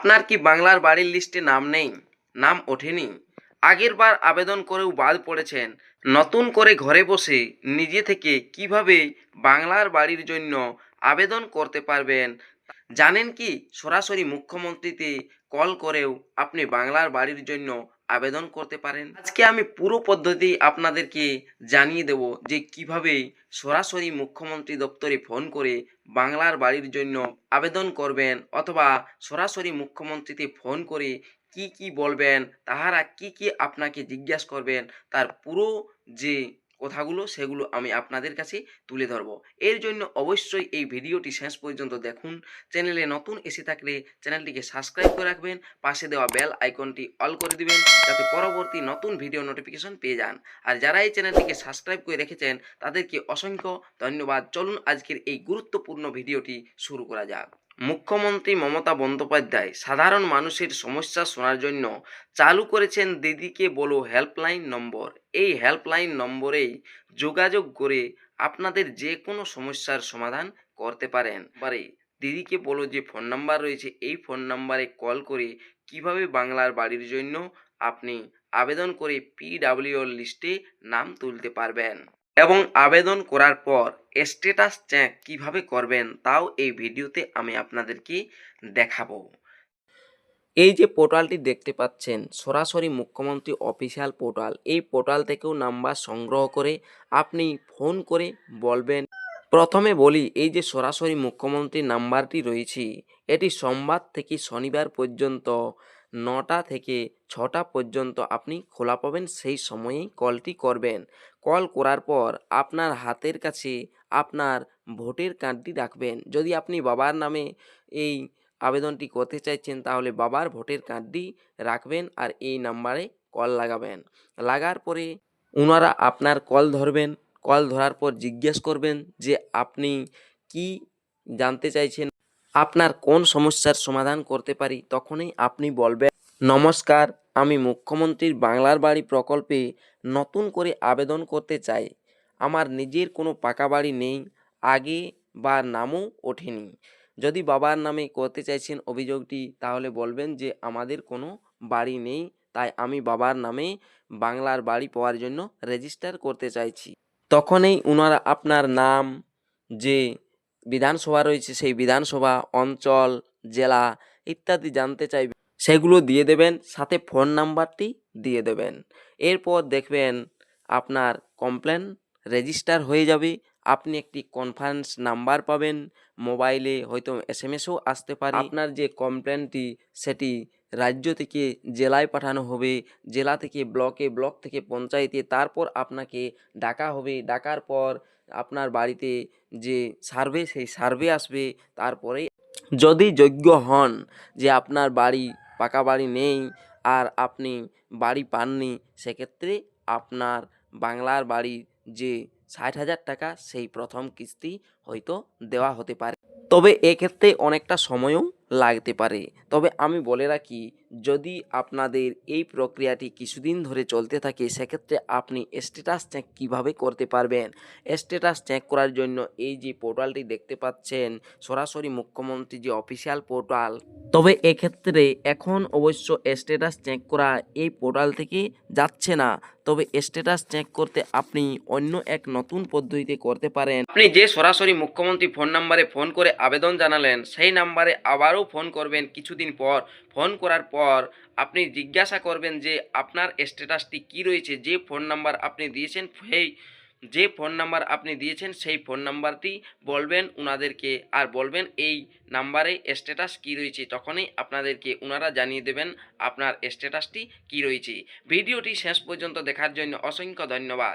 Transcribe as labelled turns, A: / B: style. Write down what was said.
A: আপনার কি বাংলার বাড়ির লিস্টে নাম নেই? নাম ওঠেনি? আগেরবার আবেদন করেও বাদ পড়েছেন। নতুন করে ঘরে বসে নিজে থেকে কিভাবে বাংলার বাড়ির জন্য আবেদন করতে পারবেন? জানেন কি সরাসরি মুখ্যমন্ত্রীতে কল করেও আপনি বাংলার বাড়ির জন্য আবেদন করতে পারেন? আজকে আমি পুরো পদ্ধতি আপনাদেরকে জানিয়ে দেব যে কিভাবে সরাসরি মুখ্যমন্ত্রী দপ্তরে ফোন করে বাংলার বাড়ির জন্য আবেদন করবেন, অথবা সরাসরি মুখ্যমন্ত্রীতে ফোন করে কি কি বলবেন, তাহারা কি কি আপনাকে জিজ্ঞাসা করবেন, তার পুরো যে কথাগুলো সেগুলো আমি আপনাদের কাছে তুলে ধরব। এর জন্য অবশ্যই এই ভিডিওটি শেষ পর্যন্ত দেখুন। চ্যানেলে নতুন এসে থাকলে চ্যানেলটিকে সাবস্ক্রাইব করে রাখবেন, পাশে দেওয়া বেল আইকনটি অল করে দিবেন যাতে পরবর্তী নতুন ভিডিও নোটিফিকেশন পেয়ে যান। আর যারা এই চ্যানেলটিকে সাবস্ক্রাইব করে রেখেছেন তাদেরকে অসংখ্য ধন্যবাদ। চলুন আজকের এই গুরুত্বপূর্ণ ভিডিওটি শুরু করা যাক। মুখ্যমন্ত্রী মমতা বন্দ্যোপাধ্যায় সাধারণ মানুষের সমস্যা শোনার জন্য চালু করেছেন দিদিকে বলো হেল্পলাইন নম্বর। এই হেল্পলাইন নম্বরেই যোগাযোগ করে আপনাদের যে কোনো সমস্যার সমাধান করতে পারেন। দিদিকে বলো যে ফোন নাম্বার রয়েছে, এই ফোন নাম্বারে কল করে কিভাবে বাংলার বাড়ির জন্য আপনি আবেদন করে পিডাব্লিউর লিস্টে নাম তুলতে পারবেন এবং আবেদন করার পর স্ট্যাটাস চেক কিভাবে করবেন তাও এই ভিডিওতে আমি আপনাদেরকে দেখাবো। এই যে পোর্টালটি দেখতে পাচ্ছেন সরাসরি মুখ্যমন্ত্রী অফিসিয়াল পোর্টাল, এই পোর্টাল থেকেও নাম্বার সংগ্রহ করে আপনি ফোন করে বলবেন। প্রথমে বলি, এই যে সরাসরি মুখ্যমন্ত্রী নাম্বারটি রয়েছে এটি সোমবার থেকে শনিবার পর্যন্ত 9টা থেকে 6টা পর্যন্ত আপনি খোলা পাবেন, সেই সময়েই কলটি করবেন। কল করার পর আপনার হাতের কাছে আপনার ভোটের কার্ডটি রাখবেন। যদি আপনি বাবার নামে এই আবেদনটি করতে চাইছেন তাহলে বাবার ভোটের কার্ডটি রাখবেন আর এই নাম্বারে কল লাগাবেন। লাগার পরে ওনারা আপনার কল ধরবেন। কল ধরার পর জিজ্ঞেস করবেন যে আপনি কি জানতে চাইছেন, আপনার কোন সমস্যার সমাধান করতে পারি। তখনই আপনি বলবেন, নমস্কার, আমি মুখ্যমন্ত্রীর বাংলার বাড়ি প্রকল্পে নতুন করে আবেদন করতে চাই। আমার নিজের কোনো পাকা বাড়ি নেই, আগে বা নামও ওঠেনি। যদি বাবার নামে করতে চাইছেন অভিযোগটি তাহলে বলবেন যে আমাদের কোনো বাড়ি নেই, তাই আমি বাবার নামে বাংলার বাড়ি পাওয়ার জন্য রেজিস্টার করতে চাইছি। তখনই ওনারা আপনার নাম, যে বিধানসভা রয়েছে সেই বিধানসভা, অঞ্চল, জেলা ইত্যাদি জানতে চাইবে, সেগুলো দিয়ে দেবেন, সাথে ফোন নাম্বারটি দিয়ে দেবেন। এরপর দেখবেন আপনার কমপ্লেন রেজিস্টার হয়ে যাবে। আপনি একটি কনফারেন্স নাম্বার পাবেন, মোবাইলে হয়তো এসএমএসও আসতে পারে। আপনার যে কমপ্লেনটি সেটি রাজ্য থেকে জেলায় পাঠানো হবে, জেলা থেকে ব্লকে, ব্লক থেকে পঞ্চায়েতে, তারপর আপনাকে ডাকা হবে। ডাকার পর আপনার বাড়িতে যে সার্ভে সেই সার্ভে আসবে। তারপরে যদি যোগ্য হন যে আপনার বাড়ি পাকা বাড়ি নেই আর আপনি বাড়ি পাননি, সেক্ষেত্রে আপনার বাংলার বাড়ির যে 60,000 টাকা সেই প্রথম কিস্তি হয়তো দেওয়া হতে পারে। তবে এক্ষেত্রে অনেকটা সময়ও লাগতে পারে। তবে আমি বলে রাখি, যদি আপনাদের এই প্রক্রিয়াটি কিছুদিন ধরে চলতে থাকে সেক্ষেত্রে আপনি স্ট্যাটাস চেক কীভাবে করতে পারবেন। স্ট্যাটাস চেক করার জন্য এই যে পোর্টালটি দেখতে পাচ্ছেন সরাসরি মুখ্যমন্ত্রী যে অফিসিয়াল পোর্টাল, তবে এক্ষেত্রে এখন অবশ্য স্ট্যাটাস চেক করা এই পোর্টাল থেকে যাচ্ছে না। তবে স্ট্যাটাস চেক করতে আপনি অন্য এক নতুন পদ্ধতিতে করতে পারেন। আপনি যে সরাসরি মুখ্যমন্ত্রী ফোন নাম্বারে ফোন করে আবেদন জানালেন সেই নাম্বারে আবারও ফোন করবেন কিছুদিন পর। ফোন করার পর আপনি জিজ্ঞাসা করবেন যে আপনার স্ট্যাটাসটি কী রয়েছে। যে ফোন নাম্বার আপনি দিয়েছেন সেই ফোন নাম্বারটি বলবেন ওনাদেরকে, আর বলবেন এই নাম্বারে স্ট্যাটাস কী রয়েছে। তখনই আপনাদেরকে ওনারা জানিয়ে দেবেন আপনার স্ট্যাটাসটি কী রয়েছে। ভিডিওটি শেষ পর্যন্ত দেখার জন্য অসংখ্য ধন্যবাদ।